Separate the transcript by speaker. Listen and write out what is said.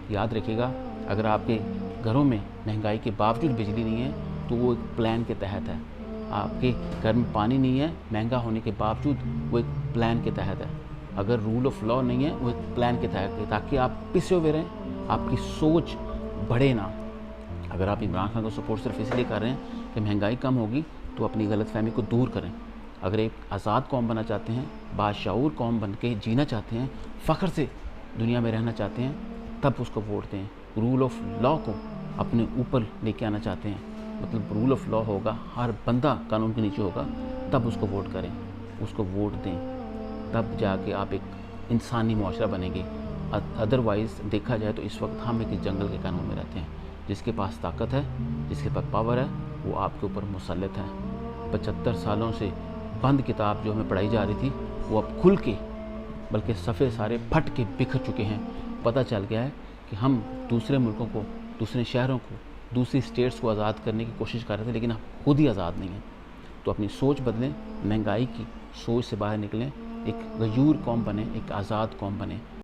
Speaker 1: یاد رکھیے گا، اگر آپ کے گھروں میں مہنگائی کے باوجود بجلی نہیں ہے تو وہ ایک پلان کے تحت ہے. آپ کے گھر میں پانی نہیں ہے مہنگا ہونے کے باوجود، وہ ایک پلان کے تحت ہے. اگر رول آف لا نہیں ہے وہ ایک پلان کے تحت ہے، تاکہ آپ پسے ہوئے رہیں، آپ کی سوچ بڑھے نہ. اگر آپ عمران خان کو سپورٹ صرف اس لیے کر رہے ہیں کہ مہنگائی کم ہوگی تو اپنی غلط فہمی کو دور کریں. اگر ایک آزاد قوم بننا چاہتے ہیں، باشعور قوم بن کے جینا چاہتے ہیں، فخر سے دنیا میں رہنا چاہتے ہیں، تب اس کو ووٹ دیں. رول آف لا کو اپنے اوپر لے کے آنا چاہتے ہیں، مطلب رول آف لا ہوگا، ہر بندہ قانون کے نیچے ہوگا، تب اس کو ووٹ کریں، اس کو ووٹ دیں. تب جا کے آپ ایک انسانی معاشرہ بنیں گے. ادروائز دیکھا جائے تو اس وقت ہم ایک جنگل کے قانون میں رہتے ہیں. جس کے پاس طاقت ہے، جس کے پاس پاور ہے، وہ آپ کے اوپر مسلط ہے. 75 سالوں سے بند کتاب جو ہمیں پڑھائی جا رہی تھی، وہ اب کھل کے، بلکہ صفحے سارے پھٹ کے بکھر چکے ہیں. پتہ چل گیا ہے کہ ہم دوسرے ملکوں کو، دوسرے شہروں کو، دوسری اسٹیٹس کو آزاد کرنے کی کوشش کر رہے تھے، لیکن ہم خود ہی آزاد نہیں ہیں. تو اپنی سوچ بدلیں، مہنگائی کی سوچ سے باہر نکلیں، ایک غیور قوم بنیں، ایک آزاد قوم بنیں.